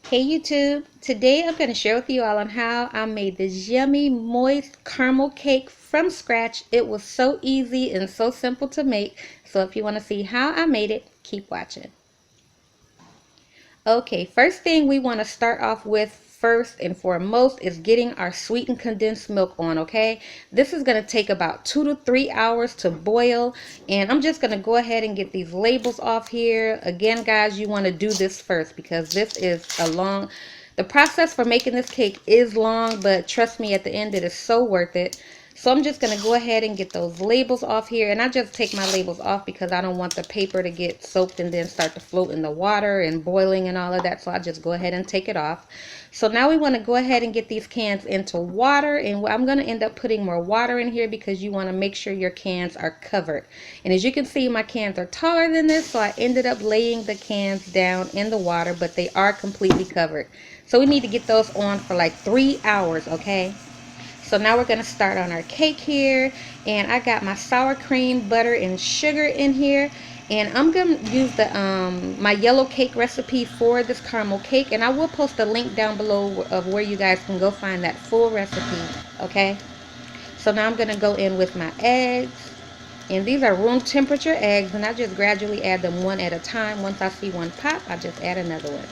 Hey YouTube, today I'm going to share with you all on how I made this yummy moist caramel cake from scratch. It was so easy and so simple to make, so if you want to see how I made it, keep watching. Okay, first thing we want to start off with first and foremost is getting our sweetened condensed milk on, okay? This is going to take about 2 to 3 hours to boil, and I'm just going to go ahead and get these labels off here. Again, guys, you want to do this first because this is the process for making this cake is long, but trust me, at the end it is so worth it. So I'm just going to go ahead and get those labels off here. And I just take my labels off because I don't want the paper to get soaked and then start to float in the water and boiling and all of that. So I just go ahead and take it off. So now we want to go ahead and get these cans into water. And I'm going to end up putting more water in here because you want to make sure your cans are covered. And as you can see, my cans are taller than this. So I ended up laying the cans down in the water, but they are completely covered. So we need to get those on for like 3 hours, okay? So now we're going to start on our cake here, and I got my sour cream, butter, and sugar in here, and I'm going to use the my yellow cake recipe for this caramel cake, and I will post a link down below of where you guys can go find that full recipe, okay? So now I'm going to go in with my eggs, and these are room temperature eggs, and I just gradually add them one at a time. Once I see one pop, I just add another one.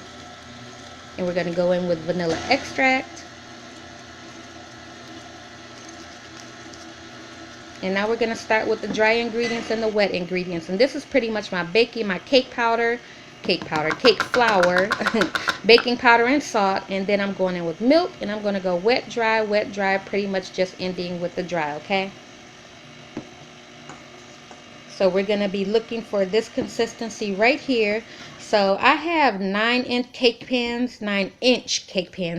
And we're going to go in with vanilla extract. And now we're going to start with the dry ingredients and the wet ingredients. And this is pretty much my cake flour, baking powder and salt. And then I'm going in with milk, and I'm going to go wet, dry, pretty much just ending with the dry, okay? So we're going to be looking for this consistency right here. So I have 9-inch cake pans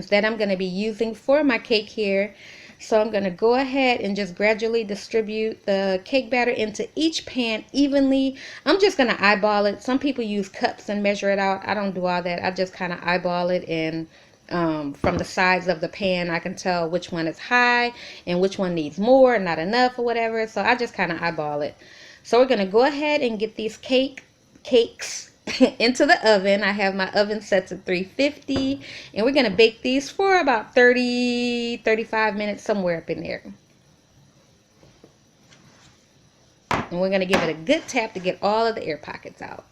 that I'm going to be using for my cake here. So I'm going to go ahead and just gradually distribute the cake batter into each pan evenly. I'm just going to eyeball it. Some people use cups and measure it out. I don't do all that. I just kind of eyeball it, and from the sides of the pan I can tell which one is high and which one needs more, not enough, or whatever. So I just kind of eyeball it. So we're going to go ahead and get these cakes into the oven. I have my oven set to 350, and we're going to bake these for about 35 minutes, somewhere up in there. And we're going to give it a good tap to get all of the air pockets out.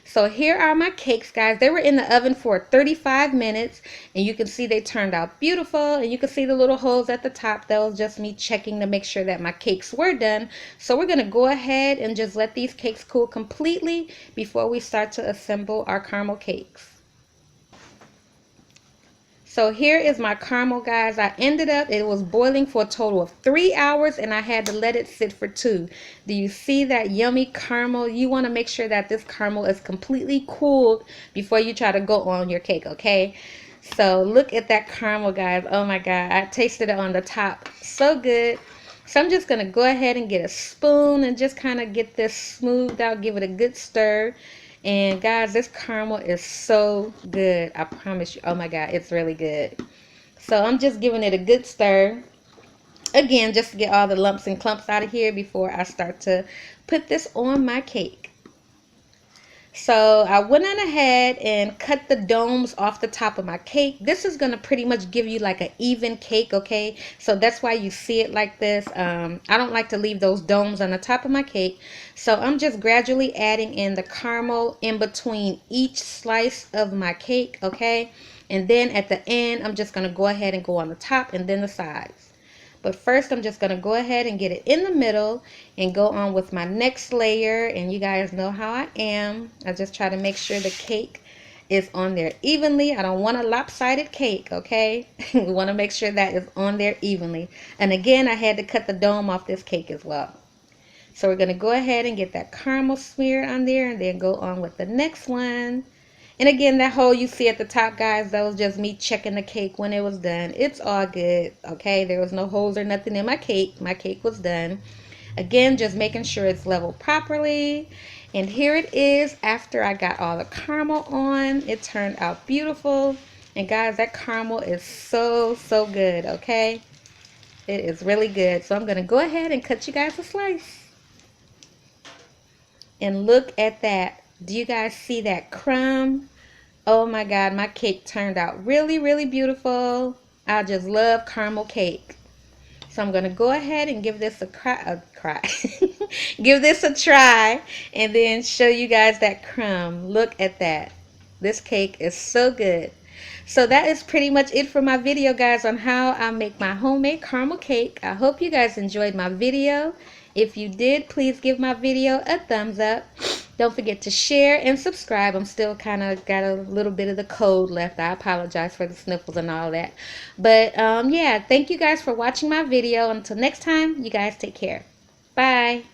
So here are my cakes, guys. They were in the oven for 35 minutes, and you can see they turned out beautiful, and you can see the little holes at the top. That was just me checking to make sure that my cakes were done. So we're going to go ahead and just let these cakes cool completely before we start to assemble our caramel cakes. So here is my caramel, guys. It was boiling for a total of 3 hours, and I had to let it sit for 2. Do you see that yummy caramel? You want to make sure that this caramel is completely cooled before you try to go on your cake, okay? So look at that caramel, guys. Oh my God, I tasted it on the top. So good. So I'm just going to go ahead and get a spoon and just kind of get this smoothed out, give it a good stir. And guys, this caramel is so good. I promise you. Oh my God, it's really good. So I'm just giving it a good stir. Again, just to get all the lumps and clumps out of here before I start to put this on my cake. So I went on ahead and cut the domes off the top of my cake. This is going to pretty much give you like an even cake, okay? So that's why you see it like this. I don't like to leave those domes on the top of my cake. So I'm just gradually adding in the caramel in between each slice of my cake, okay? And then at the end, I'm just going to go ahead and go on the top and then the sides. But first, I'm just going to go ahead and get it in the middle and go on with my next layer. And you guys know how I am. I just try to make sure the cake is on there evenly. I don't want a lopsided cake, okay? We want to make sure that is on there evenly. And again, I had to cut the dome off this cake as well. So we're going to go ahead and get that caramel smear on there and then go on with the next one. And again, that hole you see at the top, guys, that was just me checking the cake when it was done. It's all good, okay? There was no holes or nothing in my cake. My cake was done. Again, just making sure it's leveled properly. And here it is after I got all the caramel on. It turned out beautiful. And guys, that caramel is so, so good, okay? It is really good. So I'm going to go ahead and cut you guys a slice. And look at that. Do you guys see that crumb? Oh my God, my cake turned out really, really beautiful. I just love caramel cake. So I'm gonna go ahead and give this give this a try, and then show you guys that crumb. Look at that. This cake is so good. So that is pretty much it for my video, guys, on how I make my homemade caramel cake. I hope you guys enjoyed my video. If you did, please give my video a thumbs up. Don't forget to share and subscribe. I'm still kind of got a little bit of the cold left. I apologize for the sniffles and all that. But yeah, thank you guys for watching my video. Until next time, you guys take care. Bye.